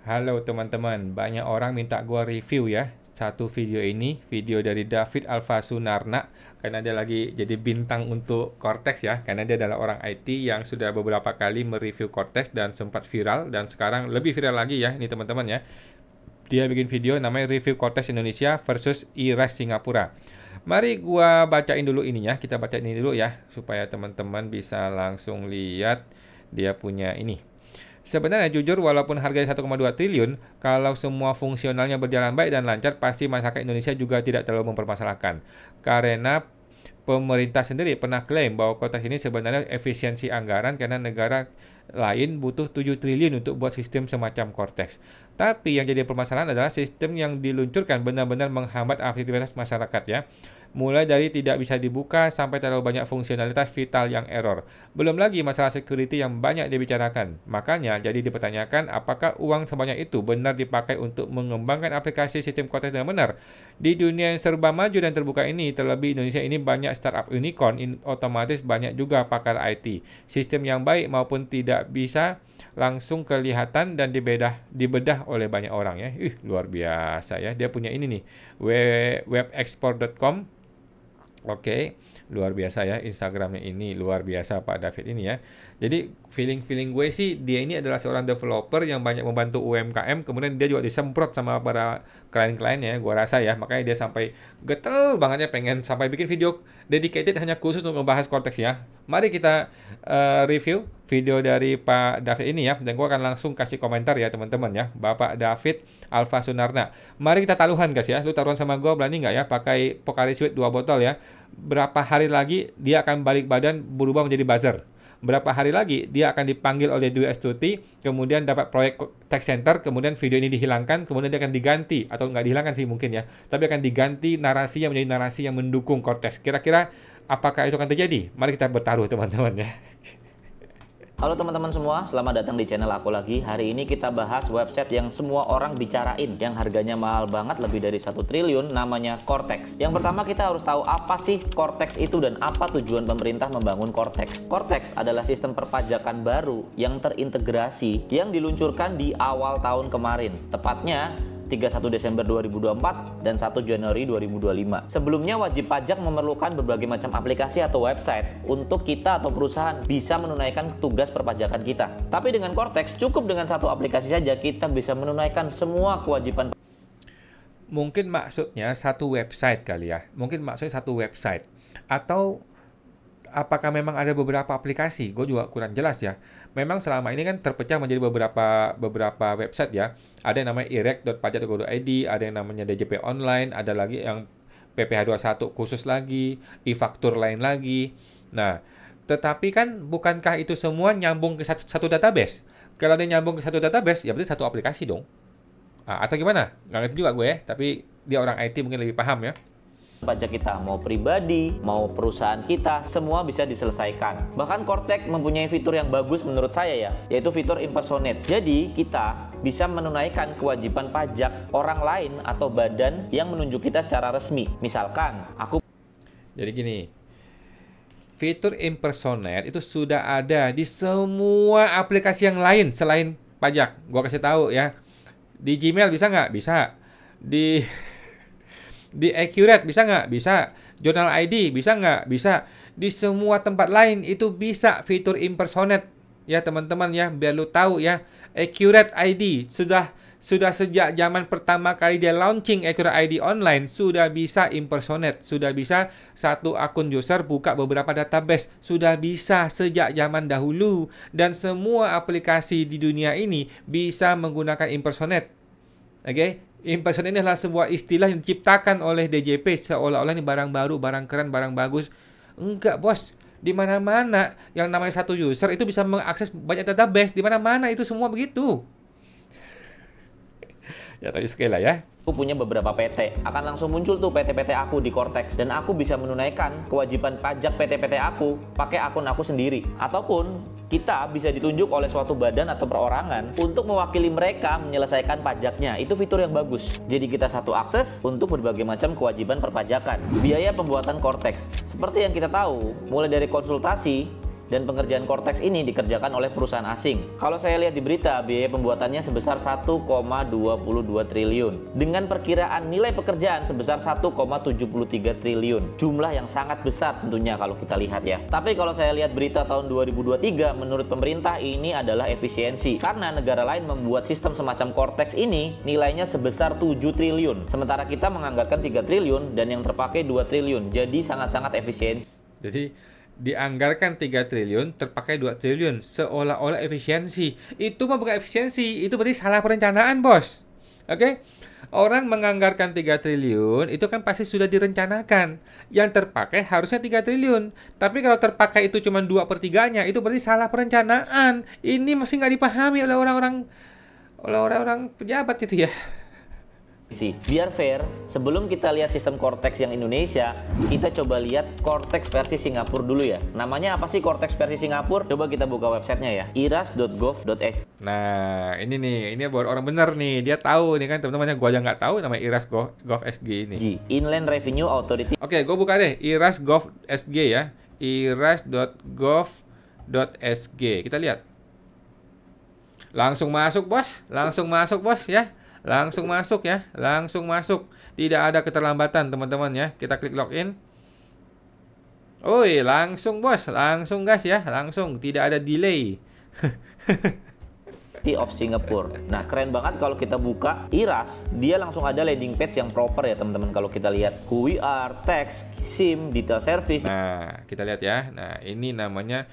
Halo teman-teman, banyak orang minta gua review ya satu video ini, video dari David Alfa Sunarna, karena dia lagi jadi bintang untuk Cortex ya, karena dia adalah orang IT yang sudah beberapa kali mereview Cortex dan sempat viral, dan sekarang lebih viral lagi ya ini teman-teman ya. Dia bikin video namanya review Cortex Indonesia versus iRes Singapura. Mari gua bacain dulu ininya, kita bacain ini dulu ya, supaya teman-teman bisa langsung lihat dia punya ini. Sebenarnya jujur walaupun harganya 1,2 triliun, kalau semua fungsionalnya berjalan baik dan lancar, pasti masyarakat Indonesia juga tidak terlalu mempermasalahkan. Karena pemerintah sendiri pernah klaim bahwa Cortex ini sebenarnya efisiensi anggaran karena negara lain butuh 7 triliun untuk buat sistem semacam Cortex. Tapi yang jadi permasalahan adalah sistem yang diluncurkan benar-benar menghambat aktivitas masyarakat ya. Mulai dari tidak bisa dibuka sampai terlalu banyak fungsionalitas vital yang error. Belum lagi masalah security yang banyak dibicarakan. Makanya jadi dipertanyakan apakah uang sebanyak itu benar dipakai untuk mengembangkan aplikasi sistem Cortex dengan benar. Di dunia yang serba maju dan terbuka ini, terlebih Indonesia ini banyak startup unicorn, otomatis banyak juga pakar IT. Sistem yang baik maupun tidak bisa langsung kelihatan dan dibedah oleh banyak orang ya. Luar biasa ya. Dia punya ini nih, webexport.com. Oke, luar biasa ya Instagramnya ini, luar biasa Pak David ini ya. Jadi feeling gue sih dia ini adalah seorang developer yang banyak membantu UMKM, kemudian dia juga disemprot sama para klien-kliennya, gue rasa ya. Makanya dia sampai getel banget ya pengen sampai bikin video dedicated hanya khusus untuk membahas Cortex ya. Mari kita review video dari Pak David ini ya, dan gue akan langsung kasih komentar ya teman-teman ya. Bapak David Alfa Sunarna. Mari kita taruhan guys ya. Lu taruhan sama gue berani nggak ya pakai Pocari Sweat 2 botol ya. Berapa hari lagi dia akan balik badan berubah menjadi buzzer. Berapa hari lagi dia akan dipanggil oleh Dwi Astuti, kemudian dapat proyek text center, kemudian video ini dihilangkan, kemudian dia akan diganti, atau nggak dihilangkan sih mungkin ya, tapi akan diganti narasinya menjadi narasi yang mendukung Cortex. Kira-kira apakah itu akan terjadi? Mari kita bertaruh teman-teman ya. Halo teman-teman semua, selamat datang di channel aku lagi. Hari ini kita bahas website yang semua orang bicarain, yang harganya mahal banget, lebih dari 1 triliun, namanya Cortex. Yang pertama kita harus tahu apa sih Cortex itu dan apa tujuan pemerintah membangun Cortex. Cortex adalah sistem perpajakan baru yang terintegrasi yang diluncurkan di awal tahun kemarin, tepatnya 31 Desember 2024 dan 1 Januari 2025. Sebelumnya wajib pajak memerlukan berbagai macam aplikasi atau website untuk kita atau perusahaan bisa menunaikan tugas perpajakan kita. Tapi dengan Cortex cukup dengan satu aplikasi saja kita bisa menunaikan semua kewajiban. Mungkin maksudnya satu website kali ya. Mungkin maksudnya satu website. Atau apakah memang ada beberapa aplikasi? Gue juga kurang jelas ya. Memang selama ini kan terpecah menjadi beberapa website ya. Ada yang namanya irek.pajak.go.id, ada yang namanya DJP Online, ada lagi yang PPh 21 khusus lagi, e-faktur lain lagi. Nah, tetapi kan bukankah itu semua nyambung ke satu database? Kalau dia nyambung ke satu database, ya berarti satu aplikasi dong. Atau gimana? Nggak ngerti juga gue ya, tapi dia orang IT mungkin lebih paham ya. Pajak kita, mau pribadi, mau perusahaan kita, semua bisa diselesaikan. Bahkan Cortex mempunyai fitur yang bagus menurut saya ya, yaitu fitur impersonate. Jadi kita bisa menunaikan kewajiban pajak orang lain atau badan yang menunjuk kita secara resmi. Misalkan aku. Jadi gini, fitur impersonate itu sudah ada di semua aplikasi yang lain selain pajak. Gua kasih tahu ya. Di Gmail bisa nggak? Bisa. Di Accurate bisa nggak? Bisa. Journal ID bisa nggak? Bisa. Di semua tempat lain itu bisa fitur impersonate ya teman-teman ya, biar lu tahu ya. Accurate ID sudah sejak zaman pertama kali dia launching Accurate ID online sudah bisa impersonate, sudah bisa satu akun user buka beberapa database, sudah bisa sejak zaman dahulu, dan semua aplikasi di dunia ini bisa menggunakan impersonate. Oke? Impersonate ini adalah sebuah istilah yang diciptakan oleh DJP seolah-olah ini barang baru, barang keren, barang bagus. Enggak, bos. Di mana-mana yang namanya satu user itu bisa mengakses banyak database. Di mana-mana itu semua begitu. Ya, tapi sekali lah ya. Aku punya beberapa PT, akan langsung muncul tuh PT-PT aku di Cortex, dan aku bisa menunaikan kewajiban pajak PT-PT aku pakai akun aku sendiri. Ataupun kita bisa ditunjuk oleh suatu badan atau perorangan untuk mewakili mereka menyelesaikan pajaknya. Itu fitur yang bagus. Jadi kita satu akses untuk berbagai macam kewajiban perpajakan. Biaya pembuatan Cortex, seperti yang kita tahu, mulai dari konsultasi, Dan pengerjaan Cortex ini dikerjakan oleh perusahaan asing. Kalau saya lihat di berita, biaya pembuatannya sebesar 1,22 triliun dengan perkiraan nilai pekerjaan sebesar 1,73 triliun. Jumlah yang sangat besar tentunya kalau kita lihat ya. Tapi kalau saya lihat berita tahun 2023, menurut pemerintah ini adalah efisiensi. Karena negara lain membuat sistem semacam Cortex ini nilainya sebesar 7 triliun. Sementara kita menganggarkan 3 triliun dan yang terpakai 2 triliun. Jadi sangat-sangat efisiensi. Jadi dianggarkan 3 triliun, terpakai 2 triliun, seolah-olah efisiensi. Itu mah bukan efisiensi, itu berarti salah perencanaan, bos. Oke? Orang menganggarkan 3 triliun, itu kan pasti sudah direncanakan. Yang terpakai harusnya 3 triliun. Tapi kalau terpakai itu cuma 2/3-nya, itu berarti salah perencanaan. Ini masih nggak dipahami oleh orang-orang pejabat itu ya. Biar fair, sebelum kita lihat sistem Cortex yang Indonesia, kita coba lihat Cortex versi Singapura dulu ya. Namanya apa sih Cortex versi Singapura? Coba kita buka websitenya ya, iras.gov.sg. Nah, ini nih, ini buat orang bener nih, dia tahu nih kan teman-temannya, gua aja nggak tahu namanya iras.gov.sg ini. Inland Revenue Authority. Oke, gua buka deh iras.gov.sg ya, iras.gov.sg. Kita lihat. Langsung masuk bos ya. Langsung masuk ya, langsung masuk. Tidak ada keterlambatan teman-teman ya. Kita klik login. Oi, langsung bos, langsung gas ya, langsung. Tidak ada delay. Of Singapore. Nah, keren banget kalau kita buka IRAS, dia langsung ada landing page yang proper ya teman-teman. Kalau kita lihat who we are, tax, SIM, detail service. Nah, kita lihat ya. Nah, ini namanya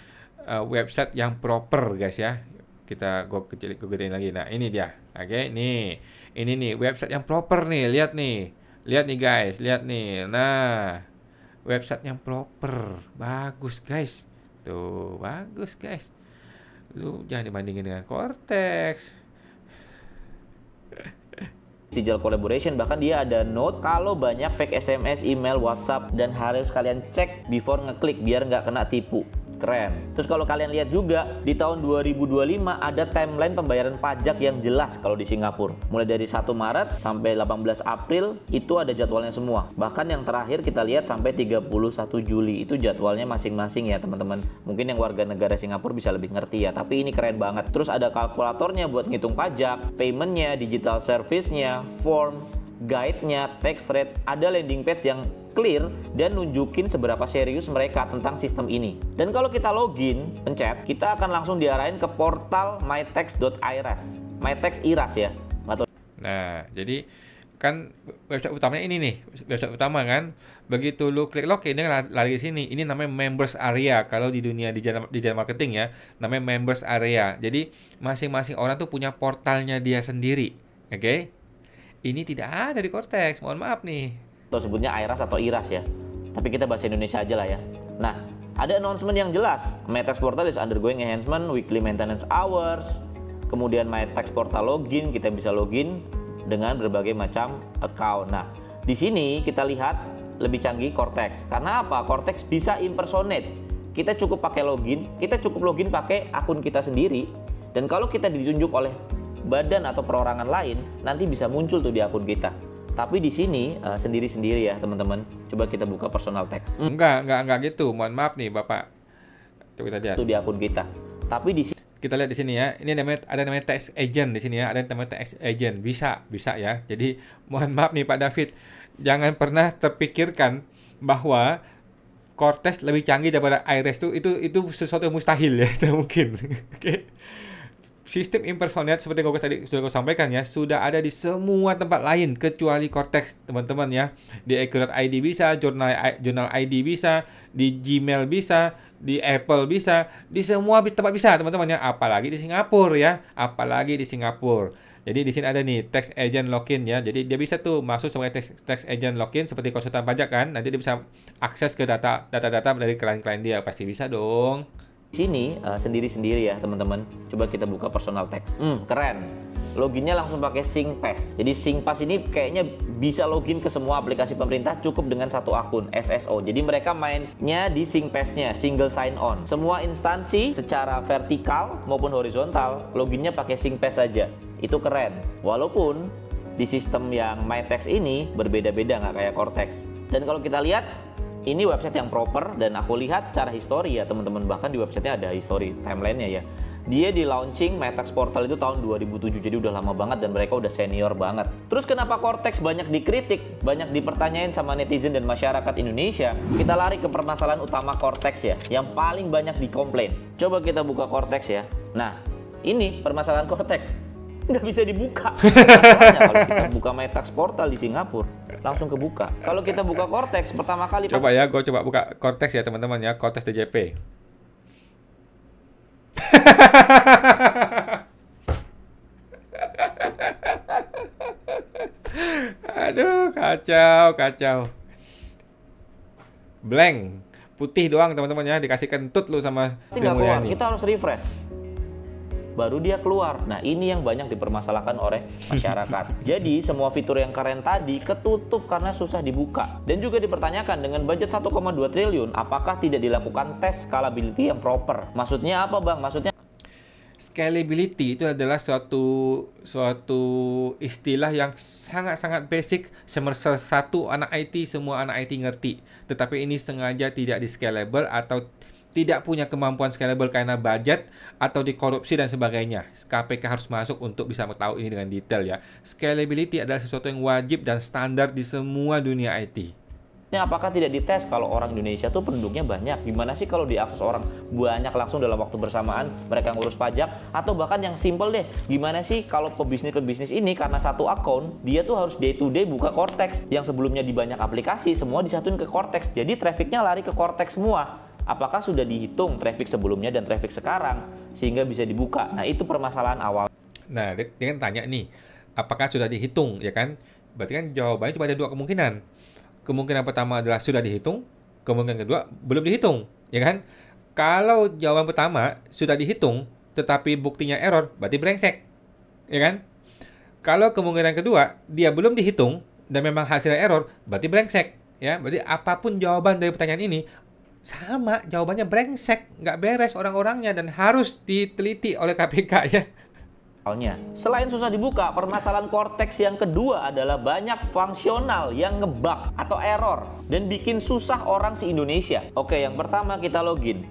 website yang proper guys ya. Kita gedein lagi. Nah, ini dia. Oke, nih. Ini nih website yang proper nih. Lihat nih guys, lihat nih. Nah, website yang proper. Bagus guys. Tuh, bagus guys. Lu jangan dibandingin dengan Cortex. Digital collaboration, bahkan dia ada note kalau banyak fake SMS, email, WhatsApp, dan harus kalian cek before ngeklik biar nggak kena tipu. Keren. Terus kalau kalian lihat juga di tahun 2025 ada timeline pembayaran pajak yang jelas kalau di Singapura. Mulai dari 1 Maret sampai 18 April itu ada jadwalnya semua. Bahkan yang terakhir kita lihat sampai 31 Juli itu jadwalnya masing-masing ya teman-teman. Mungkin yang warga negara Singapura bisa lebih ngerti ya, tapi ini keren banget. Terus ada kalkulatornya buat ngitung pajak, paymentnya, digital service-nya, form, guide-nya, tax rate, ada landing page yang clear dan nunjukin seberapa serius mereka tentang sistem ini. Dan kalau kita login, pencet, kita akan langsung diarahin ke portal mytax.iras. Mytax Iras ya. Nah, jadi kan website utamanya ini nih, website utama kan. Begitu lu klik login, dia lari ke sini. Ini namanya members area. Kalau di dunia digital marketing ya, namanya members area. Jadi masing-masing orang tuh punya portalnya dia sendiri. Oke? Ini tidak ada di Cortex. Mohon maaf nih. Atau sebutnya IRAS atau IRAS ya. Tapi kita bahasa Indonesia aja lah ya. Nah, ada announcement yang jelas. MyTax Portal is undergoing enhancement, weekly maintenance hours. Kemudian MyTax Portal login, kita bisa login dengan berbagai macam account. Nah, di sini kita lihat lebih canggih Cortex. Karena apa? Cortex bisa impersonate. Kita cukup pakai login, kita cukup login pakai akun kita sendiri. Dan kalau kita ditunjuk oleh badan atau perorangan lain, nanti bisa muncul tuh di akun kita. Tapi di sini sendiri-sendiri ya teman-teman. Coba kita buka personal text. Enggak gitu. Mohon maaf nih Bapak. Coba kita lihat. Itu di akun kita. Tapi di sini kita lihat di sini ya. Ini ada namanya tax agent di sini ya. Ada namanya tax agent. Bisa ya. Jadi mohon maaf nih Pak David. Jangan pernah terpikirkan bahwa Cortex lebih canggih daripada IRAS itu sesuatu yang mustahil ya. Tidak mungkin. Oke. Sistem impersonate seperti yang tadi sudah saya sampaikan ya, sudah ada di semua tempat lain kecuali Cortex, teman-teman ya. Di Accurate ID bisa, Journal ID bisa, di Gmail bisa, di Apple bisa, di semua tempat bisa, teman-teman ya. Apalagi di Singapura ya, apalagi di Singapura. Jadi di sini ada nih tax agent login ya. Jadi dia bisa tuh masuk sebagai tax agent login seperti konsultan pajak kan. Nanti dia bisa akses ke data-data dari klien-klien dia, pasti bisa dong. Sini sendiri-sendiri ya teman-teman. Coba kita buka personal text. Keren. Loginnya langsung pakai SingPass. Jadi SingPass ini kayaknya bisa login ke semua aplikasi pemerintah cukup dengan satu akun SSO. Jadi mereka mainnya di SingPass-nya, single sign on. Semua instansi secara vertikal maupun horizontal loginnya pakai SingPass saja. Itu keren. Walaupun di sistem yang MyTax ini berbeda-beda nggak kayak Cortex. Dan kalau kita lihat Ini website yang proper dan aku lihat secara histori ya teman-teman, bahkan di websitenya ada histori timelinenya ya. Dia di launching MetaX Portal itu tahun 2007, jadi udah lama banget dan mereka udah senior banget. Terus kenapa Cortex banyak dikritik, banyak dipertanyain sama netizen dan masyarakat Indonesia? Kita lari ke permasalahan utama Cortex ya, yang paling banyak dikomplain. Coba kita buka Cortex ya. Nah, ini permasalahan Cortex. Nggak bisa dibuka. Masalahnya kalau kita buka MetaX Portal di Singapura, langsung kebuka. Kalau kita buka Cortex pertama kali... Coba ya, gue coba buka Cortex ya teman-teman ya, Cortex TJP. Aduh, kacau. Blank, putih doang teman-teman ya, dikasih kentut lu sama Sri nggak keluar, Mulyani. kita harus refresh. Baru dia keluar. Nah, ini yang banyak dipermasalahkan oleh masyarakat. Jadi, semua fitur yang keren tadi ketutup karena susah dibuka. Dan juga dipertanyakan dengan budget 1,2 triliun, apakah tidak dilakukan tes scalability yang proper? Maksudnya apa, Bang? Maksudnya Scalability itu adalah suatu istilah yang sangat-sangat basic. Satu anak IT, semua anak IT ngerti. Tetapi ini sengaja tidak di-scalable atau tidak punya kemampuan scalable karena budget atau dikorupsi dan sebagainya. KPK harus masuk untuk bisa tahu ini dengan detail ya. Scalability adalah sesuatu yang wajib dan standar di semua dunia IT. apakah tidak dites kalau orang Indonesia tuh penduduknya banyak? Gimana sih kalau diakses orang banyak langsung dalam waktu bersamaan, mereka ngurus pajak? Atau bahkan yang simple deh, gimana sih kalau pebisnis ini karena satu akun, dia tuh harus day to day buka Cortex, yang sebelumnya di banyak aplikasi, semua disatuin ke Cortex. Jadi trafficnya lari ke Cortex semua. Apakah sudah dihitung traffic sebelumnya dan traffic sekarang, sehingga bisa dibuka? Nah, itu permasalahan awal. Nah, dia kan tanya nih, apakah sudah dihitung, ya kan? Berarti kan jawabannya cuma ada dua kemungkinan. Kemungkinan pertama adalah sudah dihitung, kemungkinan kedua belum dihitung, ya kan? Kalau jawaban pertama sudah dihitung, tetapi buktinya error, berarti brengsek, ya kan? Kalau kemungkinan kedua dia belum dihitung dan memang hasilnya error, berarti brengsek, ya. Berarti apapun jawaban dari pertanyaan ini sama, jawabannya brengsek, nggak beres orang-orangnya dan harus diteliti oleh KPK ya. Selain susah dibuka, permasalahan Cortex yang kedua adalah banyak fungsional yang ngebug atau error dan bikin susah orang se-Indonesia. Oke, yang pertama kita login.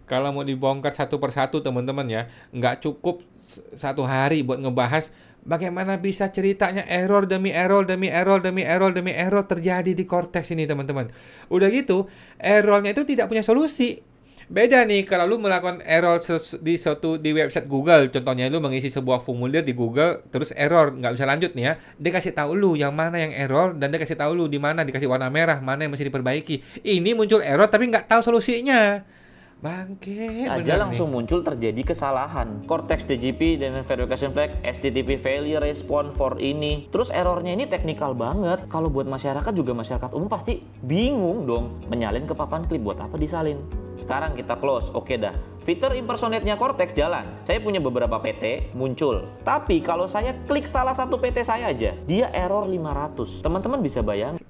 Kalau mau dibongkar satu persatu teman-teman ya, nggak cukup satu hari buat ngebahas bagaimana bisa ceritanya error demi error terjadi di Cortex ini teman-teman. Udah gitu, errornya itu tidak punya solusi. Beda nih kalau lu melakukan error di website Google, contohnya lu mengisi sebuah formulir di Google terus error, nggak bisa lanjut nih ya. Dia kasih tahu lu yang mana yang error dan dia kasih tahu lu di mana dikasih warna merah, mana yang mesti diperbaiki. Ini muncul error tapi nggak tahu solusinya. Bangke, aja langsung muncul terjadi kesalahan. Cortex TJP dan verification flag, HTTP failure response for ini. Terus errornya ini teknikal banget. Kalau buat masyarakat juga, masyarakat umum pasti bingung dong. Menyalin ke papan klip, buat apa disalin? Sekarang kita close, oke dah. Fitur impersonate-nya Cortex jalan. Saya punya beberapa PT muncul. Tapi kalau saya klik salah satu PT saya aja, dia error 500. Teman-teman bisa bayangin.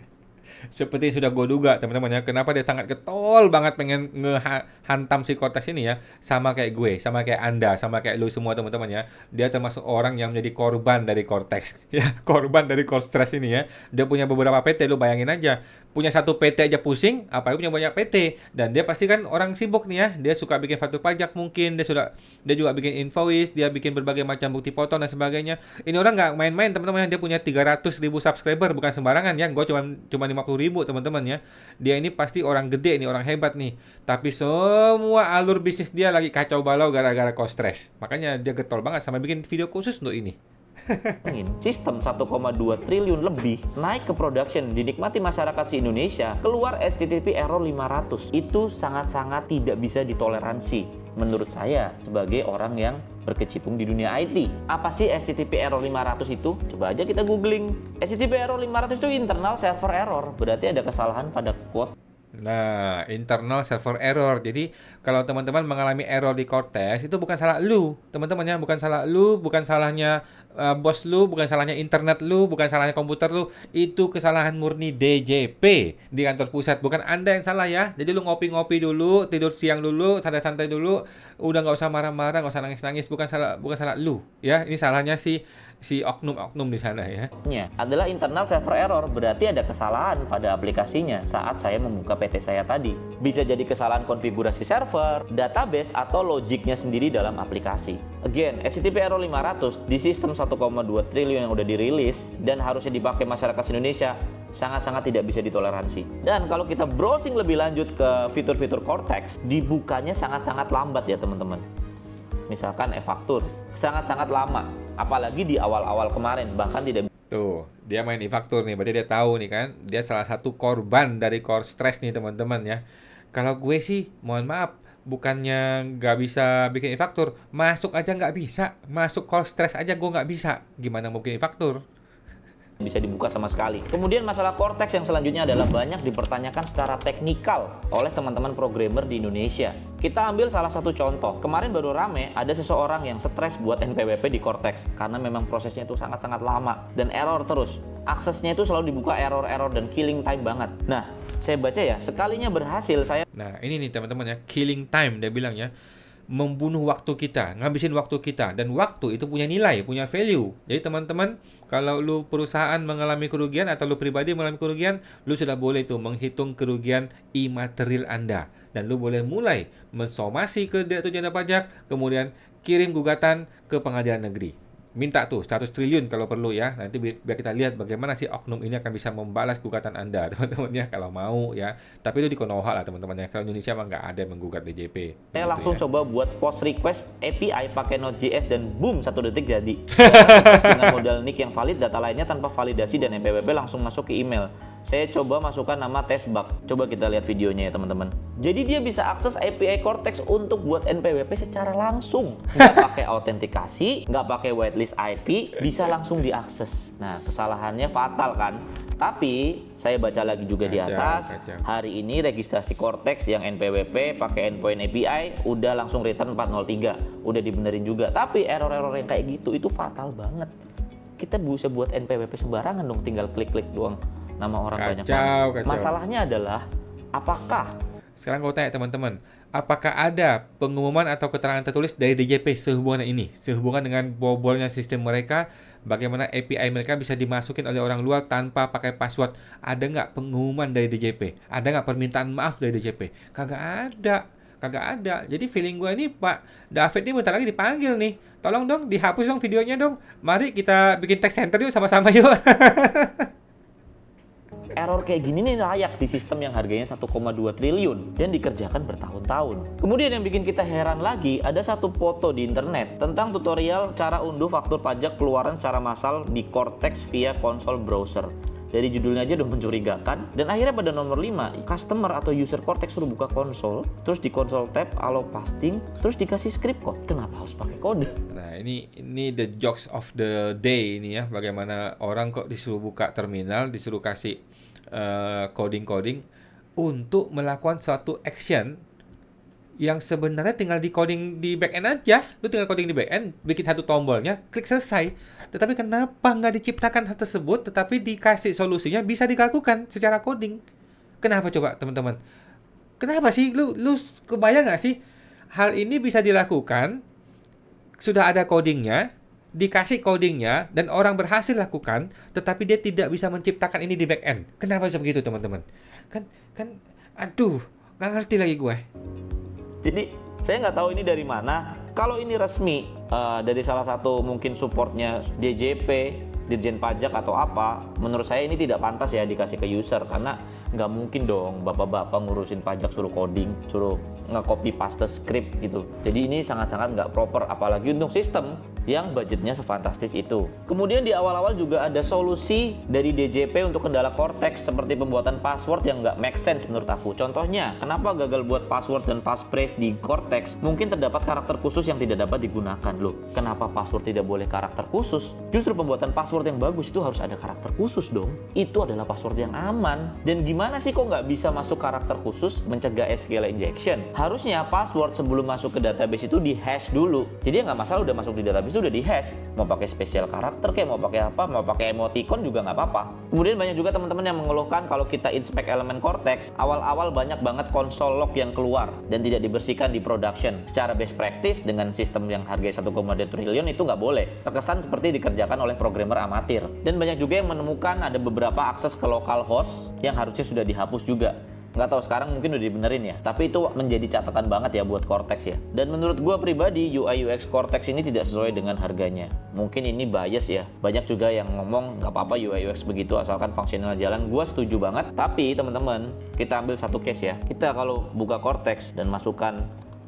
Seperti yang sudah gue duga teman-teman ya, kenapa dia sangat getol banget pengen ngehantam si Cortex ini ya, sama kayak gue, sama kayak Anda, sama kayak lu semua teman-teman ya. Dia termasuk orang yang menjadi korban dari Cortex ya, korban dari Cortex ini ya. Dia punya beberapa PT, lu bayangin aja, punya satu PT aja pusing, apalagi punya banyak PT. Dan dia pasti kan orang sibuk nih ya, dia suka bikin faktur pajak mungkin, dia juga bikin invoice, dia bikin berbagai macam bukti potong dan sebagainya. Ini orang nggak main-main teman-teman, dia punya 300.000 subscriber, bukan sembarangan ya. Gue cuma 50.000 teman-teman ya. Dia ini pasti orang gede nih, orang hebat nih. Tapi semua alur bisnis dia lagi kacau balau gara-gara Cortex. Makanya dia getol banget sampai bikin video khusus untuk ini. Sistem 1,2 triliun lebih naik ke production, dinikmati masyarakat se-Indonesia, keluar HTTP error 500. Itu sangat-sangat tidak bisa ditoleransi menurut saya sebagai orang yang berkecimpung di dunia IT. Apa sih HTTP error 500 itu? Coba aja kita googling. HTTP error 500 itu internal server error, berarti ada kesalahan pada code. Nah, internal server error. Jadi, kalau teman-teman mengalami error di Cortex, itu bukan salah lu, teman-teman ya, bukan salah lu, bukan salahnya bos lu, bukan salahnya internet lu, bukan salahnya komputer lu. Itu kesalahan murni DJP di kantor pusat, bukan Anda yang salah ya. Jadi lu ngopi-ngopi dulu, tidur siang dulu, santai-santai dulu, udah nggak usah marah-marah, nggak usah nangis-nangis, bukan salah lu ya. Ini salahnya si oknum-oknum di sana ya. Adalah internal server error, berarti ada kesalahan pada aplikasinya saat saya membuka PT saya tadi. Bisa jadi kesalahan konfigurasi server, database, atau logiknya sendiri dalam aplikasi. Again, HTTP error 500 di sistem 1,2 triliun yang udah dirilis dan harusnya dipakai masyarakat Indonesia sangat-sangat tidak bisa ditoleransi. Dan kalau kita browsing lebih lanjut ke fitur-fitur Cortex, dibukanya sangat-sangat lambat ya teman-teman. Misalkan e-faktur, sangat-sangat lama. Apalagi di awal-awal kemarin, bahkan tidak. Tuh, dia main e-faktur nih, berarti dia tahu nih kan, dia salah satu korban dari core stress nih teman-teman ya. Kalau gue sih, mohon maaf, bukannya nggak bisa bikin e-faktur, masuk aja nggak bisa, masuk core stress aja gue nggak bisa, gimana mau bikin e-faktur? Bisa dibuka sama sekali. Kemudian masalah Cortex yang selanjutnya adalah banyak dipertanyakan secara teknikal oleh teman-teman programmer di Indonesia. Kita ambil salah satu contoh. Kemarin baru rame ada seseorang yang stres buat NPWP di Cortex karena memang prosesnya itu sangat-sangat lama dan error terus. Aksesnya itu selalu dibuka error-error dan killing time banget. Nah, saya baca ya, sekalinya berhasil saya. Nah, ini nih teman-teman ya, killing time dia bilang ya. Membunuh waktu kita, ngabisin waktu kita, dan waktu itu punya nilai, punya value. Jadi teman-teman, kalau lu perusahaan mengalami kerugian atau lu pribadi mengalami kerugian, lu sudah boleh tuh menghitung kerugian imaterial Anda, dan lu boleh mulai mensomasi ke Direktur Jenderal Pajak, kemudian kirim gugatan ke pengadilan negeri. Minta tuh 100 triliun kalau perlu ya. Nanti biar kita lihat bagaimana si oknum ini akan bisa membalas gugatan Anda, teman-teman ya, kalau mau ya. Tapi itu di Konoha lah teman-teman ya. Kalau Indonesia mah nggak ada yang menggugat DJP. Saya gitu langsung ya. coba buat post request API pakai Node.js dan boom, 1 detik jadi. Dengan modal nick yang valid, data lainnya tanpa validasi dan NPWP langsung masuk ke email. Saya coba masukkan nama testbug. Coba kita lihat videonya ya teman-teman. Jadi dia bisa akses API Cortex untuk buat NPWP secara langsung. Nggak pakai autentikasi, nggak pakai whitelist IP, bisa langsung diakses. Nah, kesalahannya fatal kan? Tapi saya baca lagi juga di atas, hari ini registrasi Cortex yang NPWP pakai endpoint API udah langsung return 403. Udah dibenerin juga. Tapi error-error yang kayak gitu itu fatal banget. Kita bisa buat NPWP sembarangan dong, tinggal klik-klik doang. Nama orang banyak banget. Masalahnya adalah apakah sekarang gue tanya teman-teman, apakah ada pengumuman atau keterangan tertulis dari DJP sehubungan ini, sehubungan dengan bobolnya sistem mereka, bagaimana API mereka bisa dimasukin oleh orang luar tanpa pakai password? Ada nggak pengumuman dari DJP? Ada nggak permintaan maaf dari DJP? Kagak ada. Jadi feeling gue ini Pak David ini bentar lagi dipanggil nih. Tolong dong dihapus dong videonya dong. Mari kita bikin text center yuk sama-sama yuk. error kayak gini nih layak di sistem yang harganya 1,2 triliun dan dikerjakan bertahun-tahun. Kemudian yang bikin kita heran lagi, ada satu foto di internet tentang tutorial cara unduh faktur pajak keluaran secara massal di Cortex via konsol browser. Dari judulnya aja udah mencurigakan. Dan akhirnya pada nomor 5, customer atau user Cortex suruh buka konsol, terus di konsol tab allow pasting, terus dikasih script code. Kenapa harus pakai kode? Nah, ini the jokes of the day ini ya. Bagaimana orang kok disuruh buka terminal, disuruh kasih coding-coding untuk melakukan suatu action yang sebenarnya tinggal di coding di backend aja. Lu tinggal coding di backend, bikin satu tombolnya, klik selesai. Tetapi kenapa nggak diciptakan hal tersebut, tetapi dikasih solusinya bisa dilakukan secara coding? Kenapa coba teman-teman? Kenapa sih? Lu kebayang nggak sih? Hal ini bisa dilakukan, sudah ada codingnya, dikasih codingnya, dan orang berhasil lakukan, tetapi dia tidak bisa menciptakan ini di backend. Kenapa bisa begitu teman-teman? Aduh, nggak ngerti lagi gue. Jadi saya nggak tahu ini dari mana. Kalau ini resmi dari salah satu mungkin supportnya DJP, Dirjen Pajak atau apa, menurut saya ini tidak pantas ya dikasih ke user, karena nggak mungkin dong bapak-bapak ngurusin pajak suruh coding, suruh nge-copy paste script gitu. Jadi ini sangat-sangat nggak proper, apalagi untuk sistem yang budgetnya sefantastis itu. Kemudian di awal-awal juga ada solusi dari DJP untuk kendala Cortex seperti pembuatan password yang nggak make sense menurut aku. Contohnya, kenapa gagal buat password dan passphrase di Cortex? Mungkin terdapat karakter khusus yang tidak dapat digunakan. Loh, kenapa password tidak boleh karakter khusus? Justru pembuatan password yang bagus itu harus ada karakter khusus dong. Itu adalah password yang aman. Dan gimana sih kok nggak bisa masuk karakter khusus mencegah SQL injection? Harusnya password sebelum masuk ke database itu di hash dulu. Jadi nggak masalah udah masuk di database habis itu udah di-hash. Mau pakai special karakter kayak mau pakai apa, mau pakai emoticon juga nggak apa-apa. Kemudian banyak juga teman-teman yang mengeluhkan kalau kita inspect elemen Cortex, awal-awal banyak banget konsol lock yang keluar dan tidak dibersihkan di production. Secara best practice dengan sistem yang harganya 1,2 triliun itu nggak boleh. Terkesan seperti dikerjakan oleh programmer amatir. Dan banyak juga yang menemukan ada beberapa akses ke local host yang harusnya sudah dihapus juga. Nggak tahu sekarang mungkin udah dibenerin ya, tapi itu menjadi catatan banget ya buat Cortex ya. Dan menurut gue pribadi UI UX Cortex ini tidak sesuai dengan harganya. Mungkin ini bias ya, banyak juga yang ngomong nggak apa-apa UI UX begitu asalkan fungsional jalan. Gue setuju banget, tapi teman-teman kita ambil satu case ya. Kita kalau buka Cortex dan masukkan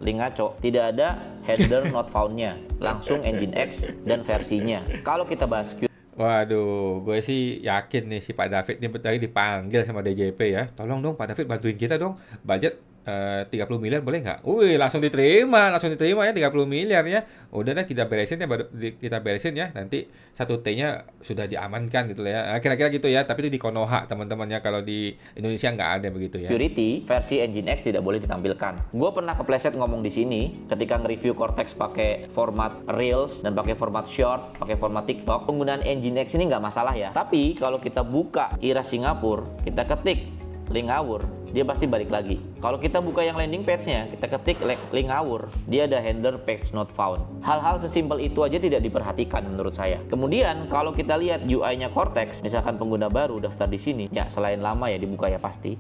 link ngaco, tidak ada header not found-nya, langsung Engine X dan versinya. Kalau kita bahas Waduh, gue sih yakin nih si Pak David nih bentar lagi dipanggil sama DJP ya. Tolong dong Pak David bantuin kita dong. Budget 30 miliar boleh nggak? Wih, langsung diterima ya 30 miliar ya. Udah deh kita beresin ya, kita beresin ya. Nanti 1T-nya sudah diamankan gitu ya. Kira-kira gitu ya, tapi itu di Konoha teman-temannya, kalau di Indonesia nggak ada begitu ya. Security versi Engine X tidak boleh ditampilkan. Gue pernah kepleset ngomong di sini ketika nge-review Cortex pakai format Reels dan pakai format Short, pakai format TikTok. Penggunaan Engine X ini nggak masalah ya. Tapi kalau kita buka IRA Singapura, kita ketik link ngawur, dia pasti balik lagi. Kalau kita buka yang landing page-nya, kita ketik link ngawur, dia ada handler page not found. Hal-hal sesimpel itu aja tidak diperhatikan menurut saya. Kemudian kalau kita lihat UI-nya Cortex, misalkan pengguna baru daftar di sini, ya selain lama ya dibuka ya pasti.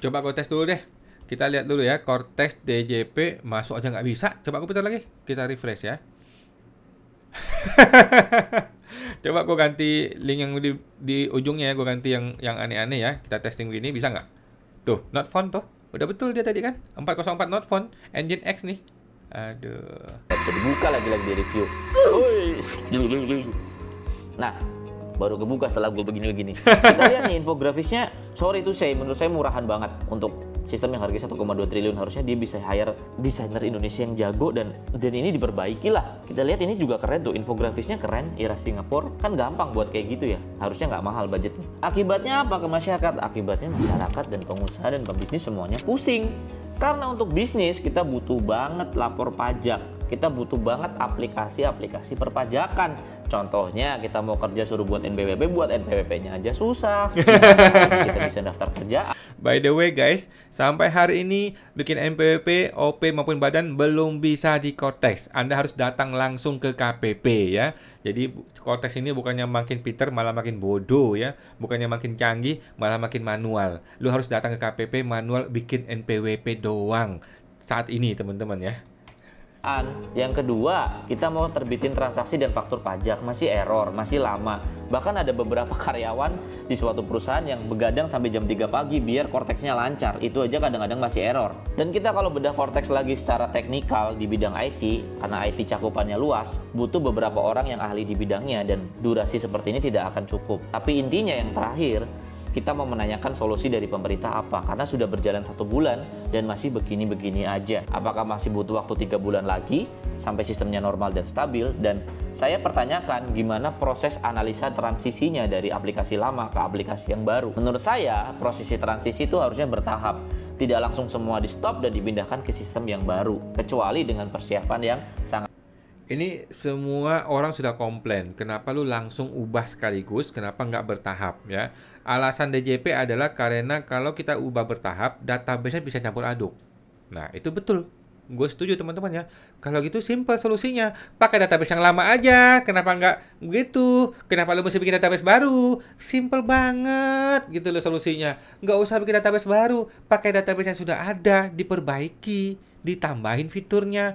Coba gue tes dulu deh. Kita lihat dulu ya, Cortex DJP masuk aja nggak bisa. Coba aku putar lagi, kita refresh ya. Coba gue ganti link yang di ujungnya ya, gue ganti yang aneh-aneh ya. Kita testing begini, bisa nggak? Tuh, not found tuh. Udah betul dia tadi kan? 404 not found, Engine X nih. Aduh. Bisa dibuka lagi-lagi di review. Nah, baru kebuka setelah gue begini-begini. Kita lihat nih infografisnya, sorry to say, menurut saya murahan banget untuk sistem yang harganya 1,2 triliun. Harusnya dia bisa hire desainer Indonesia yang jago dan ini diperbaiki lah. Kita lihat ini juga keren tuh, infografisnya keren, IRA Singapura, kan gampang buat kayak gitu ya. Harusnya nggak mahal budgetnya. Akibatnya apa ke masyarakat? Akibatnya masyarakat dan pengusaha dan pebisnis semuanya pusing. Karena untuk bisnis kita butuh banget lapor pajak. Kita butuh banget aplikasi-aplikasi perpajakan. Contohnya kita mau kerja suruh buat NPWP, buat NPWP-nya aja susah. Kita bisa daftar kerja. By the way guys, sampai hari ini bikin NPWP, OP maupun badan belum bisa di Cortex. Anda harus datang langsung ke KPP ya. Jadi Cortex ini bukannya makin pinter malah makin bodoh ya. Bukannya makin canggih malah makin manual. Lu harus datang ke KPP manual bikin NPWP doang saat ini teman-teman ya. Yang kedua, kita mau terbitin transaksi dan faktur pajak, masih error, masih lama. Bahkan ada beberapa karyawan di suatu perusahaan yang begadang sampai jam 3 pagi biar Cortex-nya lancar. Itu aja kadang-kadang masih error. Dan kita kalau bedah Cortex lagi secara teknikal di bidang IT, karena IT cakupannya luas, butuh beberapa orang yang ahli di bidangnya dan durasi seperti ini tidak akan cukup. Tapi intinya yang terakhir, kita mau menanyakan solusi dari pemerintah apa, karena sudah berjalan 1 bulan dan masih begini-begini aja. Apakah masih butuh waktu 3 bulan lagi sampai sistemnya normal dan stabil? Dan saya pertanyakan gimana proses analisa transisinya dari aplikasi lama ke aplikasi yang baru. Menurut saya proses transisi itu harusnya bertahap, tidak langsung semua di stop dan dipindahkan ke sistem yang baru, kecuali dengan persiapan yang sangat. Ini semua orang sudah komplain, kenapa lu langsung ubah sekaligus, kenapa nggak bertahap ya. Alasan DJP adalah karena kalau kita ubah bertahap, database-nya bisa campur aduk. Nah itu betul, gue setuju teman-teman ya. Kalau gitu simple solusinya, pakai database yang lama aja, kenapa nggak begitu? Kenapa lu mesti bikin database baru? Simple banget gitu loh solusinya. Nggak usah bikin database baru, pakai database yang sudah ada, diperbaiki, ditambahin fiturnya.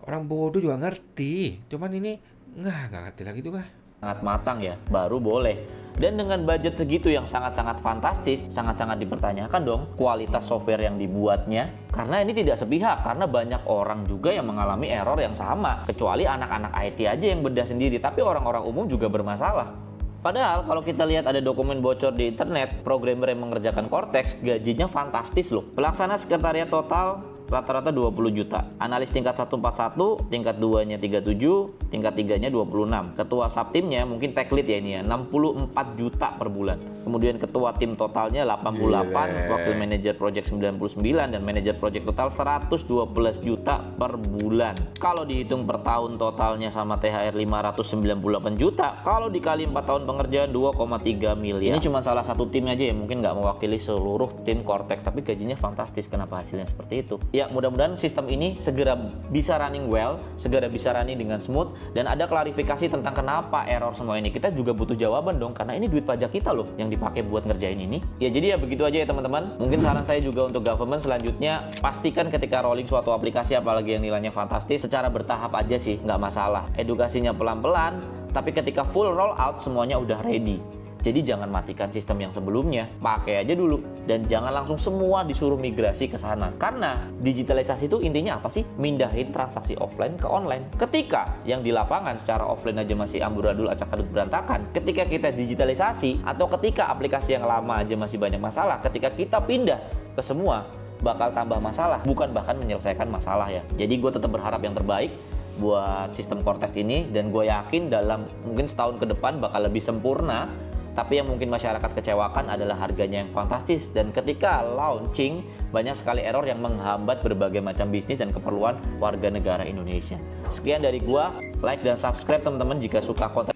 Orang bodoh juga ngerti, cuman ini nggak ngerti lagi juga. Sangat matang ya, baru boleh. Dan dengan budget segitu yang sangat-sangat fantastis, sangat-sangat dipertanyakan dong kualitas software yang dibuatnya. Karena ini tidak sepihak, karena banyak orang juga yang mengalami error yang sama. Kecuali anak-anak IT aja yang bedah sendiri, tapi orang-orang umum juga bermasalah. Padahal kalau kita lihat ada dokumen bocor di internet, programmer yang mengerjakan Cortex gajinya fantastis loh. Pelaksana sekretariat total rata-rata 20 juta. Analis tingkat 141, tingkat 2-nya 37, tingkat 3-nya 26. Ketua subtimnya mungkin tech lead ya ini ya, 64 juta per bulan. Kemudian ketua tim totalnya 88, wakil manajer project 99, dan manajer project total 112 juta per bulan. Kalau dihitung per tahun totalnya sama THR 598 juta, kalau dikali 4 tahun pengerjaan 2,3 miliar. Ini cuma salah satu tim aja ya, mungkin nggak mewakili seluruh tim Cortex, tapi gajinya fantastis. Kenapa hasilnya seperti itu? Ya, mudah-mudahan sistem ini segera bisa running well, segera bisa running dengan smooth, dan ada klarifikasi tentang kenapa error semua ini. Kita juga butuh jawaban dong, karena ini duit pajak kita loh yang dipakai buat ngerjain ini. Ya, jadi ya begitu aja ya teman-teman. Mungkin saran saya juga untuk government selanjutnya, pastikan ketika rolling suatu aplikasi, apalagi yang nilainya fantastis, secara bertahap aja sih, nggak masalah. Edukasinya pelan-pelan, tapi ketika full roll out semuanya udah ready. Jadi jangan matikan sistem yang sebelumnya, pakai aja dulu, dan jangan langsung semua disuruh migrasi ke sana. Karena digitalisasi itu intinya apa sih? Mindahin transaksi offline ke online. Ketika yang di lapangan secara offline aja masih amburadul, acak-aduk, berantakan, ketika kita digitalisasi atau ketika aplikasi yang lama aja masih banyak masalah, ketika kita pindah ke semua bakal tambah masalah, bukan bahkan menyelesaikan masalah ya. Jadi gue tetap berharap yang terbaik buat sistem Cortex ini, dan gue yakin dalam mungkin setahun ke depan bakal lebih sempurna. Tapi yang mungkin masyarakat kecewakan adalah harganya yang fantastis, dan ketika launching banyak sekali error yang menghambat berbagai macam bisnis dan keperluan warga negara Indonesia. Sekian dari gua, like dan subscribe teman-teman jika suka konten.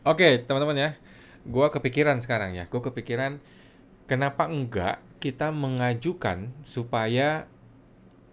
Oke, teman-teman ya. Gua kepikiran sekarang ya. Gua kepikiran kenapa enggak kita mengajukan supaya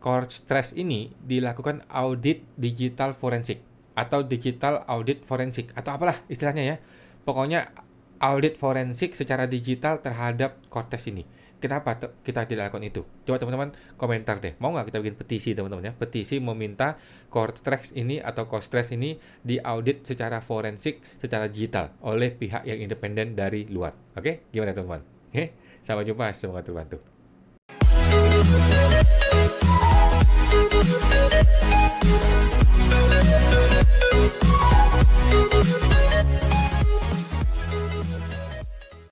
Cortex ini dilakukan audit digital forensik atau digital audit forensik atau apalah istilahnya ya. Pokoknya audit forensik secara digital terhadap Cortex ini. Kenapa kita tidak lakukan itu? Coba teman-teman komentar deh. Mau nggak kita bikin petisi teman-teman ya? Petisi meminta Cortex ini atau Cortex ini diaudit secara forensik, secara digital oleh pihak yang independen dari luar. Oke? Gimana teman-teman? Oke? Sampai jumpa. Semoga terbantu.